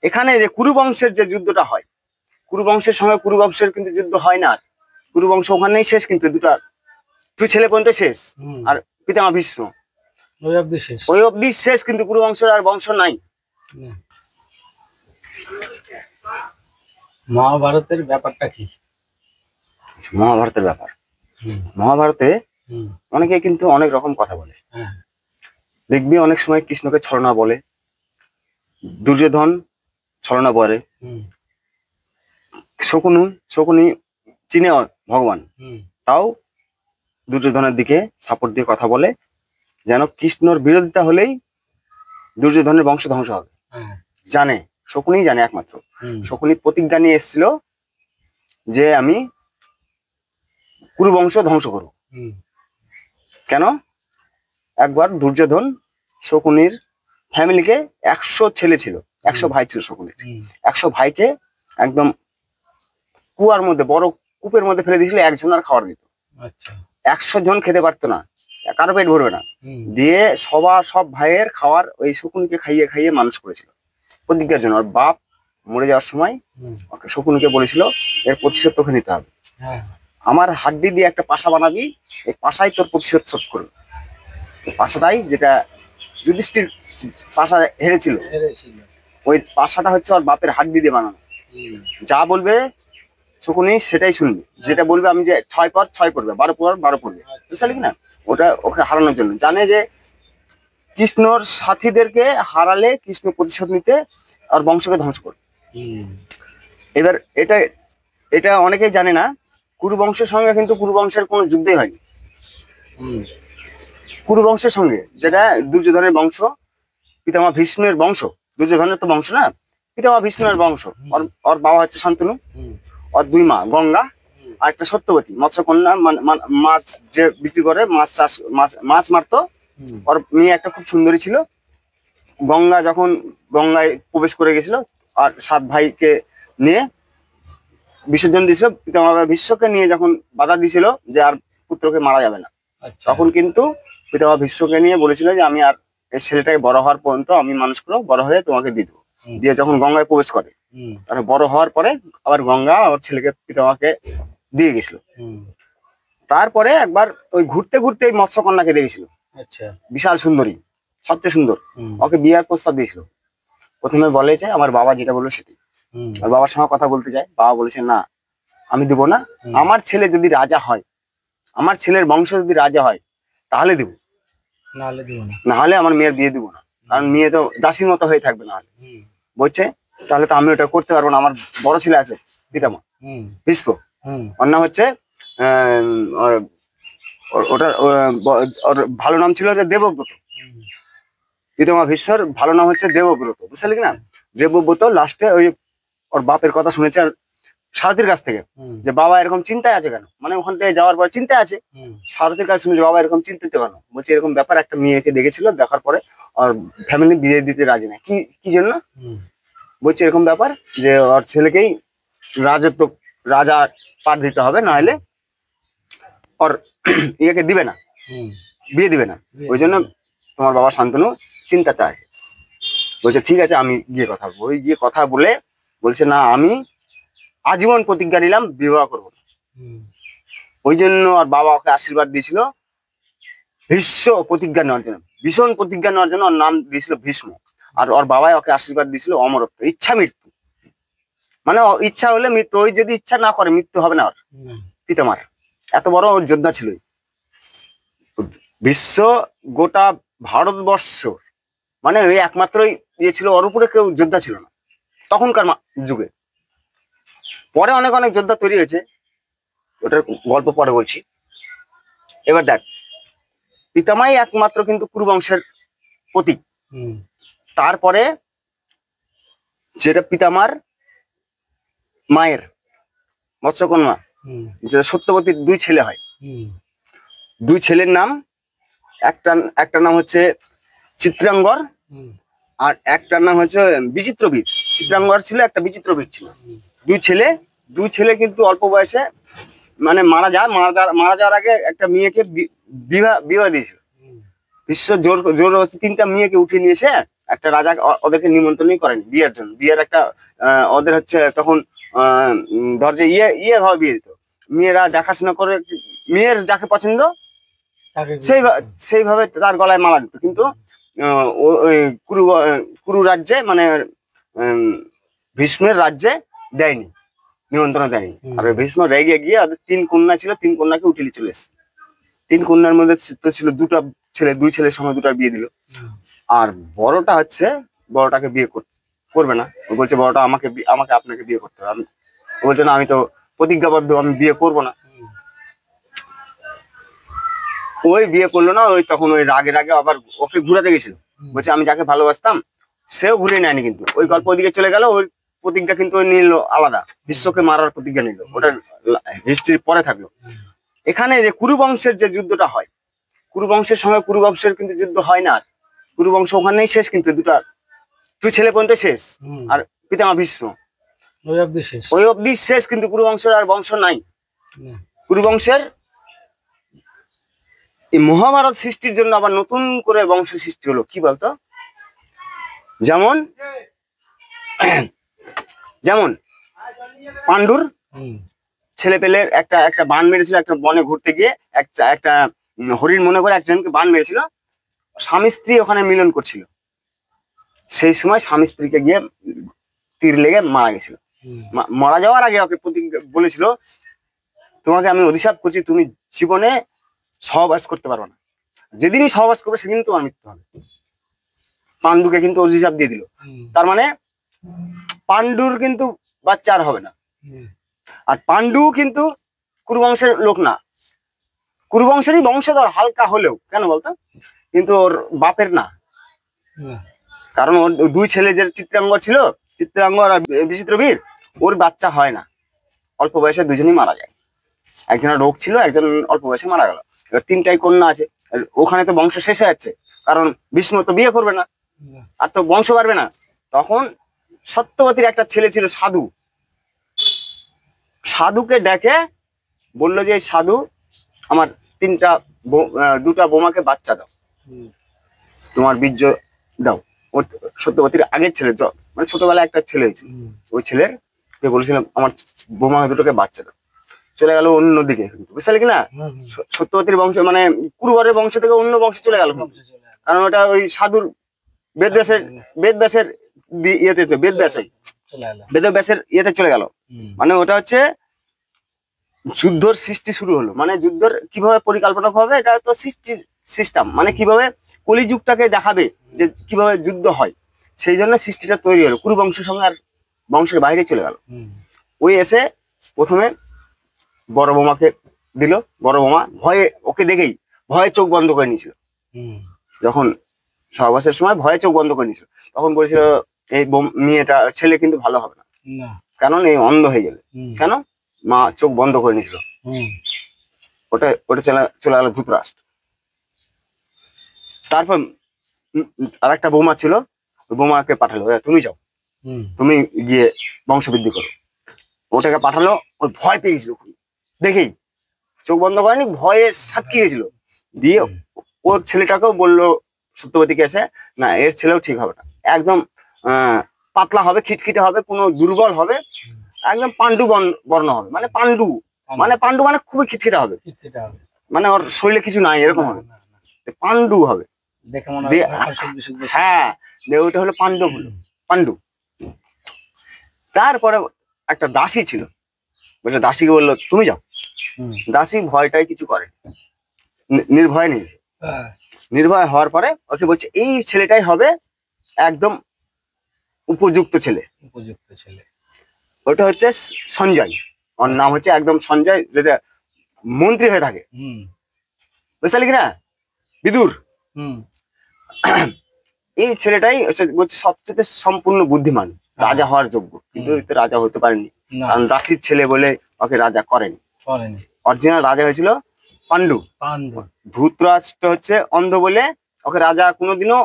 এখানে যে কুরু বংশের যে যুদ্ধটা হয়, কুরু বংশের সঙ্গে কুরু বংশের কিন্তু যুদ্ধ হয় না। কুরু বংশ ওখানেই শেষ, কিন্তু দুই ছেলে পর্যন্ত শেষ। আর পিতামহ ভীষ্ম ওই অব্দি শেষ, কিন্তু কুরু বংশের আর বংশ নাই। মহাভারতের ব্যাপারটা কি? মহাভারতের ব্যাপার, মহাভারতে অনেকে কিন্তু অনেক রকম কথা বলে। দেখবি অনেক সময় কৃষ্ণকে ছলনা বলে, দুর্যোধন ছলনা বলে, শকুনি চিনে ভগবান, তাও দুর্যোধনের দিকে সাপোর্ট দিয়ে কথা বলে, যেন কৃষ্ণর বিরোধিতা হলেই দুর্যোধনের বংশ ধ্বংস হবে। জানে, শকুনি জানে একমাত্র। শকুনি প্রতিজ্ঞা নিয়ে এসেছিল যে আমি কুরু বংশ ধ্বংস করব। কেন? একবার দুর্যোধন শকুনির ফ্যামিলিকে 100 ছেলে ছিল, 100 ভাই ছিল শকুনির। 100 ভাইকে একদম কুয়ার মধ্যে, বড় কূপের মধ্যে ফেলে দিয়েছিল, একজন আর খাবার দিত। 100 জন খেতে পারতো না, কারো পেট ভরবে না। দিয়ে সব ভাইয়ের খাবার ওই শকুনিকে খাইয়ে খাইয়ে মানুষ করেছিল প্রতিজ্ঞার জন্য। আর বাপ মরে যাওয়ার সময় শকুনিকে বলেছিল এর প্রতিশোধ তোকে নিতে হবে। আমার হাড্ডি দিয়ে একটা পাশা বানাবি, এই পাশাই তোর প্রতিশোধ শোধ করবে। পাশাটাই, যেটা যুধিষ্ঠির পাশা হেরেছিল, ওই পাশাটা হচ্ছে ওর বাপের হাড্ডি দিয়ে বানানো। যা বলবে শকুনি সেটাই শুনবে, যেটা বলবে আমি যে 6 পর 6 পড়বে, 12 পর 12 পড়বে, বুঝলি কিনা? ওটা ওকে হারানোর জন্য। জানে যে কৃষ্ণর সাথীদেরকে হারালে কৃষ্ণ প্রতিশোধ নিতে আর বংশকে ধ্বংস করবে। এবার এটা অনেকেই জানে না, কুরু বংশের সঙ্গে কিন্তু কুরু বংশের কোনো যুদ্ধই হয়নি। কুরু বংশের সঙ্গে, যেটা দুর্যোধনের বংশ, পিতামহ ভীষ্মের বংশ, দুর্যোধনের তো বংশ না, পিতামহ ভীষ্মের বংশ। ওর বাবা হচ্ছে শান্তনু, ওর 2 মা গঙ্গা আর একটা সত্যবতী মৎস্যকন্যা, মাছ যে বিক্রি করে, মাছ মারতো। ওর মেয়ে একটা খুব সুন্দরী ছিল। গঙ্গা যখন গঙ্গায় প্রবেশ করে গেছিল আর 7 ভাইকে নিয়ে বিসর্জন দিয়েছিল, পিতামহ ভীষ্মকে নিয়ে যখন বাধা দিয়েছিল যে আর পুত্রকে মারা যাবে না, তখন কিন্তু পিতামহ ভীষ্মকে নিয়ে বলেছিল যে আমি আর এই ছেলেটাকে বড় হওয়ার পর্যন্ত আমি মানুষ করো, বড় হয়ে তোমাকে দিয়ে দেবো। দিয়ে যখন গঙ্গায় প্রবেশ করে, তারপরে বড় হওয়ার পরে আবার গঙ্গা ওর ছেলেকে পিতামহকে দিয়ে গেছিল। তারপরে একবার ওই ঘুরতে ঘুরতে এই মৎস্যকন্যাকে দেখেছিল, বিশাল সুন্দরী, সবচেয়ে সুন্দর। ওকে বিয়ার প্রস্তাব দিয়েছিল। প্রথমে বলে যে আমার বাবা যেটা বললো সেটাই। আর বাবার সঙ্গে কথা বলতে যায়, বাবা বলেছে না আমি দিব না, আমার ছেলে যদি রাজা হয়, আমার ছেলের বংশ যদি রাজা হয় তাহলে দিব, না হলে আমার মেয়ের বিয়ে দিব না, কারণ মেয়ে তো দাসীর মতো হয়ে থাকবে। না হলে বলছে তাহলে তো আমি ওটা করতে পারবো না, আমার বড় ছেলে আছে পিতামহ ভীষ্ম, ওর নাম হচ্ছে ওটার ওর ভালো নাম ছিল দেবব্রত। পিতামহ ভীষ্মর ভালো নাম হচ্ছে দেবব্রত, বুঝলি কিনা? দেবব্রত লাস্টে ওই ওর বাপের কথা শুনেছে সারথীর কাছ থেকে, যে বাবা এরকম চিন্তায় আছে কেন, মানে ওখান থেকে যাওয়ার পর চিন্তায় আছে। সারথীর কাছে শুনেছে বাবা এরকম চিন্তিত কেন, বলছে এরকম ব্যাপার, একটা মেয়েকে দেখেছিল, দেখার পরে ওর ফ্যামিলি বিয়ে দিতে রাজি না। কি জন্য? বলছে এরকম ব্যাপার যে ওর ছেলেকেই রাজা পাঠ দিতে হবে, না হলে ওর ইয়েকে দিবে না, বিয়ে দিবে না। ওই জন্য তোমার বাবা শান্তনু চিন্তাটা আছে। বলছে ঠিক আছে আমি গিয়ে কথা বলবো। ওই গিয়ে কথা বলে বলছে না আমি আজীবন প্রতিজ্ঞা নিলাম বিবাহ করবো না। ওই জন্য আর বাবা ওকে আশীর্বাদ দিয়েছিল ভীষ্ম প্রতিজ্ঞা নেওয়ার জন্য, ভীষণ প্রতিজ্ঞা নেওয়ার জন্য ওর নাম দিয়েছিল ভীষ্ম। আর ওর বাবাই ওকে আশীর্বাদ দিয়েছিল অমরত্ব, ইচ্ছা মৃত্যু, মানে ইচ্ছা হলে মৃত্যু, ওই যদি ইচ্ছা না করে মৃত্যু হবে না ওর পিতামার। এত বড় যোদ্ধা ছিল বিশ্ব, গোটা ভারতবর্ষ, মানে ওই একমাত্রই ইয়ে ছিল, ওর উপরে কেউ যোদ্ধা ছিল না তখনকার যুগে। পরে অনেক অনেক যোদ্ধা তৈরি হয়েছে, ওটার গল্প পরে বলছি। এবার দেখ, পিতামাই একমাত্র কিন্তু কুরু বংশের প্রতীক। তারপরে যেটা পিতামার মায়ের মৎস্যকন্যা, যেটা সত্যবতীর 2 ছেলে হয়, 2 ছেলের নাম, একটা নাম হচ্ছে চিত্রাঙ্গর আর একটার নাম হচ্ছে বিচিত্রবীর। চিত্রাঙ্গর ছিল, একটা বিচিত্রবীর ছিল। 2 ছেলে কিন্তু অল্প বয়সে মানে মারা যাওয়ার আগে একটা মেয়েকে বিবাহ দিয়েছিল। বিশ্ব জোর 3টা মেয়েকে উঠিয়ে নিয়েছে একটা রাজা ওদেরকে নিমন্ত্রণই করেনি বিয়ের জন্য। বিয়ের একটা ওদের হচ্ছে তখন ধর যে ভাবে বিয়ে দিত। মেয়েরা দেখাশোনা করে মেয়ের যাকে পছন্দ সেইভাবে তার গলায় মালা দিত। কিন্তু ওই কুরু রাজ্যে মানে ভীষ্মের রাজ্যে দেয়নি, নিমন্ত্রণ দেয়নি। আর ভীষ্ম রেগে গিয়ে ওদের 3 কন্যা ছিল, 3 কন্যাকে উঠিয়ে চলে এসেছে। 3 কন্যার মধ্যে তো ছিল 2টা ছেলে, 2 ছেলের সঙ্গে 2টার বিয়ে দিল। আর বড়টাকে বিয়ে করবে না। ও বলছে বড়টা আমাকে আপনাকে বিয়ে করতে হবে। ও বলছে না, আমি তো প্রতিজ্ঞাবদ্ধ, আমি বিয়ে করবো না। ওই বিয়ে করলো না। ওই তখন ওই রাগে আবার ওকে ঘুরাতে গেছিল। বলছে আমি যাকে ভালোবাসতাম সেও ঘুরে নেয়নি। কিন্তু ওই গল্প ওদিকে চলে গেল। ওই প্রতিজ্ঞা কিন্তু নিল আলাদা, বিশ্বকে মারার প্রতিজ্ঞা নিল। ওটা হিস্ট্রির পরে থাকলো। এখানে যে কুরু বংশের যে যুদ্ধটা হয়, কুরু বংশের সঙ্গে কুরু বংশের কিন্তু যুদ্ধ হয় না। কুরু বংশ ওখানেই শেষ, কিন্তু 2 ছেলে পর্যন্ত শেষ। আর পিতামহ ভীষ্ম ওই অব্দি শেষ, কিন্তু কুরু বংশের আর বংশ নাই। কুরু বংশের এই মহাভারত সৃষ্টির জন্য আবার নতুন করে বংশ সৃষ্টি হলো। কি বলতো, যেমন পাণ্ডুর ছেলে পেলের একটা বান মেরেছিল। একটা বনে ঘুরতে গিয়ে একটা হরিণ মনে করে একজনকে বান মেরেছিল। স্বামী স্ত্রী ওখানে মিলন করছিল। সেই সময় স্বামী স্ত্রীকে গিয়ে তীর লেগে মারা গেছিল। মারা যাওয়ার আগে ওকে বলেছিল, তোমাকে আমি অভিশাপ করছি, তুমি জীবনে সহবাস করতে পারবে না। যেদিনই সহবাস করবে সেদিন তোমার মৃত্যু হবে। পাণ্ডুকে কিন্তু অভিশাপ দিয়ে দিল। তার মানে পাণ্ডুর কিন্তু বাচ্চা আর হবে না। আর পাণ্ডু কিন্তু কুরুবংশের লোক না, কুরুবংশেরই বংশধর হালকা হলেও। কেন বলতো, কিন্তু ওর বাপের না। কারণ ওর 2 ছেলে যে চিত্রাঙ্গর ছিল, চিত্রাঙ্গর আর বিচিত্রবীর, ওর বাচ্চা হয় না। অল্প বয়সে 2জনই মারা যায়। একজনের রোগ ছিল, একজন অল্প বয়সে মারা গেল। এবার 3টাই কন্যা আছে। ওখানে তো বংশ শেষ হয়ে যাচ্ছে, কারণ ভীষ্ম তো বিয়ে করবে না, আর তো বংশ বাড়বে না। তখন সত্যবতীর একটা ছেলে ছিল সাধু। সাধুকে ডেকে বললো যে সাধু, আমার 2টা বোমাকে বাচ্চা দাও, তোমার বীর্য দাও। ওর সত্যবতীর আগের ছেলে, মানে ছোটবেলায় একটা ছেলে হয়েছিল, ওই ছেলের বলেছিলাম আমার বোমা 2টাকে বাচ্চা দাও। চলে গেল অন্যদিকে, কিন্তু বুঝতে পারলি কিনা, সত্যবতীর বংশ মানে কুরুবরের বংশ থেকে অন্য বংশে চলে গেল। কারণ ওটা ওই সাধুর বেদব্যাসের ইয়েতে, বেদব্যাসের ইয়েতে চলে গেল। মানে ওটা হচ্ছে যুদ্ধর সৃষ্টি শুরু হলো। মানে যুদ্ধের কিভাবে পরিকল্পনা হবে, এটা তো সৃষ্টির সিস্টেম। মানে কিভাবে কলিযুগটাকে দেখাবে যে কিভাবে যুদ্ধ হয়, সেই জন্য সৃষ্টিটা তৈরি হলো। কুরু বংশের সঙ্গে আর বংশের বাইরে চলে গেল। ওই এসে প্রথমে বড় বোমাকে দিল। বড় বোমা ভয়ে, ওকে দেখেই ভয়ে চোখ বন্ধ করে নিয়েছিল। যখন সহবাসের সময় ভয়ে চোখ বন্ধ করে নিয়েছিল, তখন বলেছিল এই মেয়েটা ছেলে কিন্তু ভালো হবে না, কারণ এই অন্ধ হয়ে যাবে। কেন, মা চোখ বন্ধ করে নিয়েছিল। ওটা চলে গেল ধৃতরাষ্ট্র। তারপর আর একটা বোমা ছিল, ওই বোমাকে পাঠালো, তুমি যাও, তুমি গিয়ে বংশবৃদ্ধি করো। ওটাকে পাঠালো। ওই ভয় পেয়ে গেছিল, দেখেই চোখ বন্ধ করেনি, ভয়ে সাতকে গেছিল। দিয়ে ওর ছেলেটাকেও বললো সত্যবতীকে এসে, না এর ছেলেও ঠিক হবে না, একদম পাতলা হবে, খিটখিটে হবে, কোনো দুর্বল হবে, একদম পাণ্ডু বর্ণ হবে। মানে পাণ্ডু মানে খুবই খিটখিটে হবে, মানে ওর শরীরে কিছু নাই, এরকম হবে, পাণ্ডু হবে। হ্যাঁ, ওইটা হলো পাণ্ডু। তারপরে একটা দাসী ছিল, বলছে দাসীকে বললো তুমি যাও। দাসী ভয়টাই কিছু করে, নির্ভয় নেই। নির্ভয় হওয়ার পরে ওকে বলছে এই ছেলেটাই হবে একদম উপযুক্ত ছেলে। ওটা হচ্ছে সঞ্জয়, ওর নাম হচ্ছে একদম সঞ্জয়, যেটা মন্ত্রী হয়ে থাকে, বুঝতে পারলি কিনা, বিদুর। এই ছেলেটাই বলছে সবচেয়ে সম্পূর্ণ বুদ্ধিমান, রাজা হওয়ার যোগ্য, কিন্তু রাজা হতে পারেনি, কারণ দাসীর ছেলে বলে ওকে রাজা করেনি। অরিজিনাল রাজা হয়েছিল পাণ্ডু। ধৃতরাষ্ট্র হচ্ছে অন্ধ বলে ওকে রাজা কোনোদিনও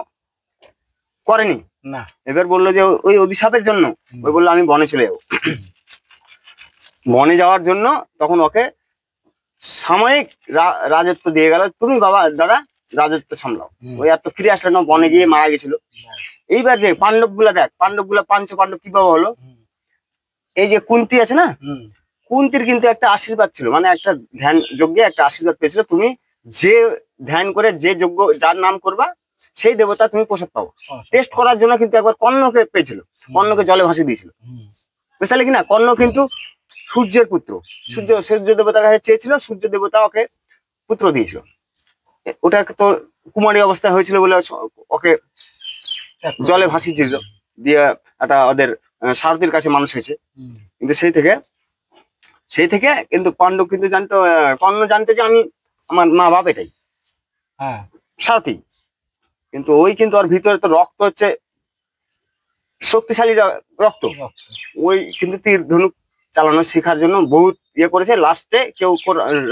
করেনি। এবার বললো যে ওই অভিশাপের জন্য, ওই বললো আমি বনে চলে যাবো। বনে যাওয়ার জন্য তখন ওকে সাময়িক রাজত্ব দিয়ে গেল, তুমি বাবা দাদা রাজত্ব সামলাও। ওই আর তো ফিরে আসলে না, বনে গিয়ে মারা গেছিল। এইবার দেখ পাণ্ডব গুলা, দেখ পাণ্ডব গুলা, পাঞ্চ পাণ্ডব কিভাবে হলো। এই যে কুন্তি আছে না, কুন্তির কিন্তু একটা আশীর্বাদ ছিল, মানে একটা ধ্যান যজ্ঞে একটা আশীর্বাদ পেয়েছিল, তুমি যে ধ্যান করে যে যজ্ঞ যার নাম করবা সেই দেবতা তুমি প্রসাদ পাবো। টেস্ট করার জন্য কিন্তু একবার কর্ণকে পেয়েছিল, কর্ণকে জলে ভাসিয়ে দিয়েছিল, বুঝতে কি না। কর্ণ কিন্তু সূর্যের পুত্র, সূর্য দেবতার কাছে চেয়েছিল, সূর্য দেবতা ওকে পুত্র দিয়েছিল। ওটা তো কুমারী অবস্থায় হয়েছিল বলে ওকে জলে ভাসিয়েছিল, দিয়ে একটা ওদের সারথীর কাছে মানুষ হয়েছে। কিন্তু সেই থেকে কিন্তু পাণ্ডব কিন্তু জানতো, কর্ণ জানতে যে আমি আমার মা বাপ এটাই সারথী, কিন্তু ওই কিন্তু ওর ভিতরে তো রক্ত হচ্ছে শক্তিশালী রক্ত, ওই কিন্তু তীর ধনুক চালানো শেখার জন্য বহুত ইয়ে করেছে, লাস্টে কেউ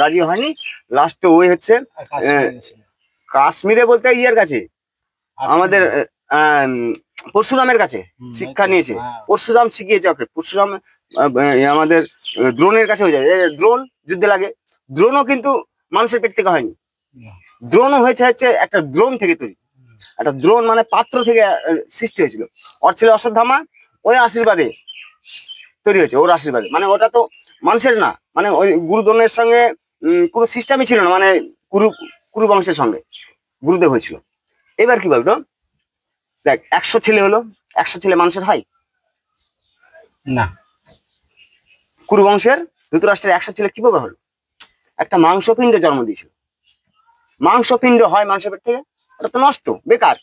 রাজি হয়নি। লাস্টে ওই হচ্ছে কাশ্মীরে বলতে ইয়ের কাছে, আমাদের পরশুরামের কাছে শিক্ষা নিয়েছে, পরশুরাম শিখিয়েছে ওকে। পরশুরাম আমাদের দ্রোণের কাছে হয়ে যায়, দ্রোণ যুদ্ধে লাগে, দ্রোণও কিন্তু মানুষের পেট থেকে হয়নি, দ্রোণও হয়েছে একটা দ্রোণ থেকে তৈরি, একটা দ্রোণ মানে পাত্র থেকে সৃষ্টি হয়েছিল। ওর ছেলে অশ্বত্থামা ওই আশীর্বাদে তৈরি হয়েছে, ওর আশীর্বাদে, মানে ওটা তো মানুষের না, মানে ওই গুরুদ্রোণের সঙ্গে কোনো সিস্টেমই ছিল না, মানে কুরু বংশের সঙ্গে গুরুদেব হয়েছিল। এবার কি বলতো, দেখ 100 ছেলে হলো, 100 ছেলে মানুষের হয় না। কুরু বংশের ধৃতরাষ্ট্রের 100 ছেলে কিভাবে হলো, একটা মাংসপিণ্ড জন্ম দিয়েছিল। মাংসপিণ্ড হয় মানুষের পেট থেকে, ওটা তো নষ্ট, বেকার।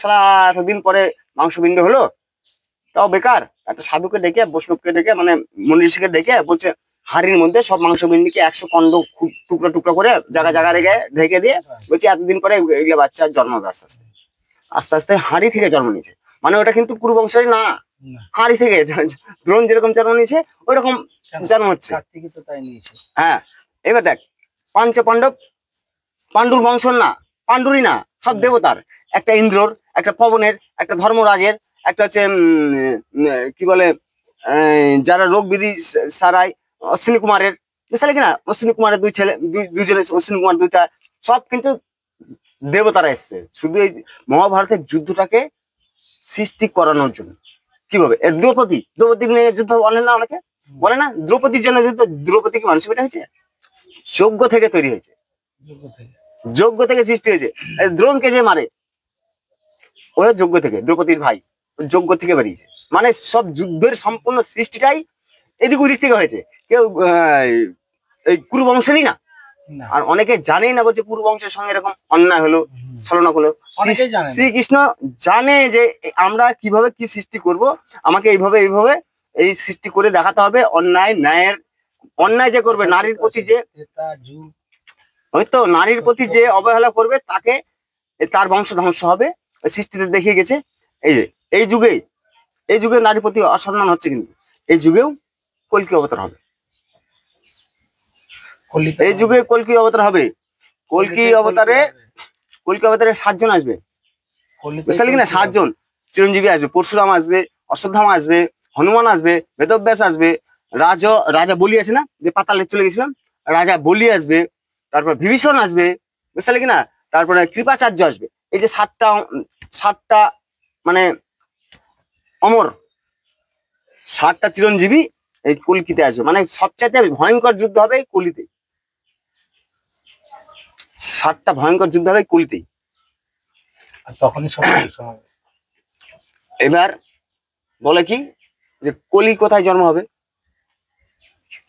সারা এতদিন পরে মাংসপিণ্ড হলো, তাও বেকার। একটা সাধুকে ডেকে, বৈষ্ণবকে ডেকে, মানে মনীষীকে ডেকে বলছে হাড়ির মধ্যে সব মাংসপিণ্ডকে 100 খণ্ড টুকরা টুকরা করে জায়গা রেখে ঢেকে দিয়ে বলছে এতদিন পরে এগুলো বাচ্চার জন্ম হবে। আস্তে আস্তে আস্তে আস্তে হাড়ি থেকে জন্ম নিয়েছে, মানে ওটা কিন্তু কুরু বংশের না, হাড়ি থেকে। দ্রোণ যেরকম জন্ম নিয়েছে ওইরকম জন্ম হচ্ছে। হ্যাঁ, এবার দেখ পাঞ্চ পাণ্ডব পাণ্ডুর বংশ না, পাণ্ডুরই না, সব দেবতার। একটা ইন্দ্রর, একটা পবনের, একটা ধর্মরাজের, একটা হচ্ছে কি বলে যারা রোগ বিধি সারাই অশ্বিনী কুমারের, বুঝতে কিনা, অশ্বিনী কুমারের দুই ছেলে, দুজনে অশ্বিনী কুমার দুইটা, সব কিন্তু দেবতারা এসছে শুধু এই মহাভারতের যুদ্ধটাকে সৃষ্টি করানোর জন্য। কিভাবে দ্রৌপদী নিয়ে যুদ্ধ বলে না, অনেকে বলে না দ্রৌপদীর জন্য যুদ্ধ। দ্রৌপদী কি মানুষ পেটে হয়েছে? যজ্ঞ থেকে তৈরি হয়েছে, যজ্ঞ থেকে সৃষ্টি হয়েছে। দ্রোণকে যে মারে ওই যজ্ঞ থেকে, দ্রৌপদীর ভাই যজ্ঞ থেকে বেরিয়েছে। মানে সব যুদ্ধের সম্পূর্ণ সৃষ্টিটাই এদিক ওদিক থেকে হয়েছে, কেউ এই কুরু বংশেরই না। আর অনেকে জানেই না, বলছে কুরু বংশের সঙ্গে এরকম অন্যায় হলো, ছলনা হলো। শ্রীকৃষ্ণ জানে যে আমরা কিভাবে কি সৃষ্টি করব, আমাকে এইভাবে এই সৃষ্টি করে দেখাতে হবে। অন্যায় যে করবে, নারীর প্রতি যে, হয়তো নারীর প্রতি যে অবহেলা করবে তাকে, তার বংশ ধ্বংস হবে। সৃষ্টিতে দেখিয়ে গেছে। এই যুগে নারীর প্রতি অসম্মান হচ্ছে, কিন্তু এই যুগেও কল্কি অবতার হবে। এই যুগে কল্কি অবতার হবে। কল্কি অবতারে 7 জন আসবে, বুঝলি কিনা? 7 জন চিরঞ্জীবী আসবে, পরশুরাম আসবে, অশ্বত্থামা আসবে, হনুমান আসবে, বেদব্যাস আসবে, রাজা বলি আছে না, যে পাতালে চলে গেছিলাম, রাজা বলি আসবে, তারপর বিভীষণ আসবে, বুঝলি কিনা, তারপরে কৃপাচার্য আসবে। এই যে 7টা মানে অমর, 7টা চিরঞ্জীবী এই কল্কিতে আসবে। মানে সবচাইতে ভয়ঙ্কর যুদ্ধ হবে এই কলিতে, 7টা ভয়ঙ্কর যুদ্ধ হবে কলিতেই। তখনই সব এবার বলে কি যে কলি কোথায় জন্ম হবে?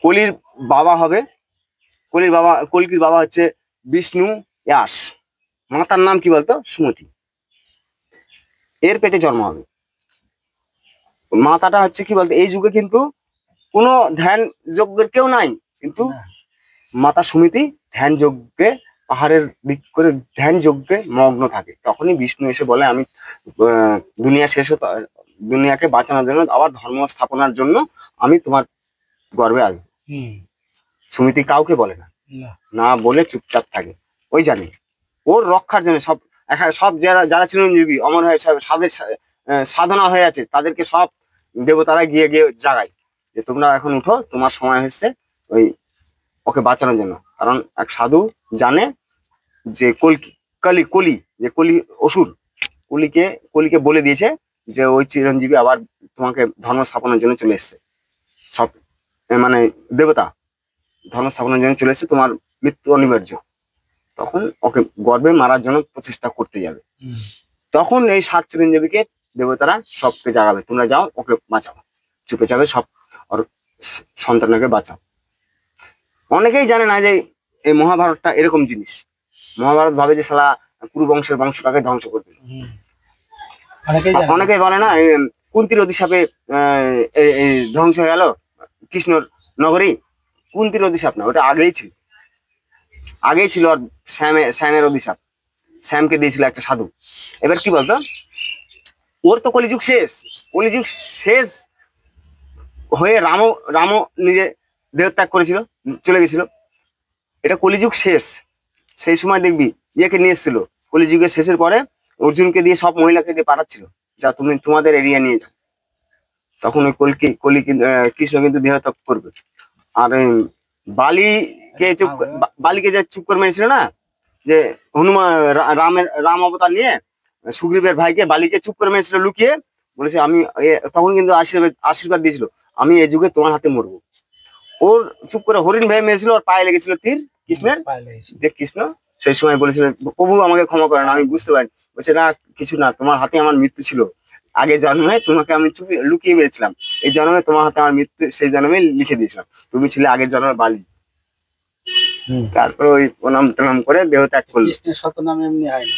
কলির বাবা হবে, কল্কির বাবা হচ্ছে বিষ্ণু ইয়াস, মাতার নাম কি বলতো? সুমতি। এর পেটে জন্ম হবে। মাতাটা হচ্ছে কি বলতো, এই যুগে কিন্তু কোনো ধ্যান যজ্ঞের কেউ নাই, কিন্তু মাতা সুমতি ধ্যান যজ্ঞে, পাহাড়ের দিক করে ধ্যান যজ্ঞে মগ্ন থাকে। তখনই বিষ্ণু এসে বলে আমি দুনিয়াকে বাঁচানোর জন্য, আবার ধর্ম স্থাপনার জন্য আমি তোমার গর্ভে আসবো। সুমতি কাউকে বলে না বলে চুপচাপ থাকে। ওই জানে ওর রক্ষার জন্য সব যারা চিরঞ্জীবী অমর হয়ে সাধনা হয়ে আছে, তাদেরকে সব দেবতারা গিয়ে জাগায় যে তোমরা এখন উঠো, তোমার সময় হচ্ছে ওকে বাঁচানোর জন্য। কারণ এক সাধু জানে যে কলি অসুর, কলিকে বলে দিয়েছে যে ওই চিরঞ্জীবী আবার তোমাকে ধর্ম স্থাপনের জন্য চলে এসছে। সব মানে দেবতা ধর্ম স্থাপনের জন্য চলে এসছে, তোমার মৃত্যু অনিবার্য। তখন ওকে গর্বে মারার জন্য প্রচেষ্টা করতে যাবে। তখন এই 7 চিরঞ্জীবীকে দেবতারা সবকে জাগাবে, তোমরা যাও ওকে বাঁচাও, চুপে চাপে সব ওর সন্তানকে বাঁচাও। অনেকেই জানে না যে এই মহাভারতটা এরকম জিনিস। মহাভারত ভাবে যে শালা কুরু বংশের বংশটাকে ধ্বংস করবে। অনেকেই বলে না কুন্তির অভিশাপে ধ্বংস হয়ে গেল কৃষ্ণর নগরী। কুন্তির অভিশাপ না, ওটা আগেই ছিল। আর শ্যামের অভিশাপ, শ্যামকে দিয়েছিল একটা সাধু। এবার কি বলতো, ওর তো কলিযুগ শেষ হয়ে রামও নিজে দেহত্যাগ করেছিল, চলে গেছিল। এটা কলিযুগ শেষ। সেই সময় দেখবি ইয়েকে নিয়ে এসেছিল, কলিযুগের শেষের পরে অর্জুনকে দিয়ে সব মহিলাকে দিয়ে পাঠাচ্ছিল, যা তুমি তোমাদের এরিয়া নিয়ে যাও। তখন ওই কৃষ্ণ কিন্তু দেহত্যাগ করবে। আর বালিকে যে চুপ করে মেরেছিল না, যে হনুমান রাম অবতার নিয়ে সুগ্রীবের ভাইকে বালিকে চুপ করে মেরেছিল লুকিয়ে, বলেছে আমি, তখন কিন্তু আশীর্বাদ দিয়েছিল, আমি এই যুগে তোমার হাতে মরবো। ওর চুপ করে হরিণ ভাই মেরেছিল, ওর পায়ে লেগেছিল তীর কৃষ্ণের। দেখ কৃষ্ণ সেই সময় বলেছিল, প্রভু আমাকে ক্ষমা করেন, আমি বুঝতে পারি। বলছে না, কিছু না, তোমার হাতে আমার মৃত্যু ছিল। আগের জন্মে তোমাকে আমি লুকিয়ে মেরেছিলাম, এই জন্মে তোমার হাতে আমার মৃত্যু সেই জন্মে লিখে দিয়েছিলাম, তুমি ছিলে আগের জন্মে বালি। তারপর ওই প্রণাম টনাম করে দেহ ত্যাগ করলো। কৃষ্ণের শত নাম এমনি হয় না।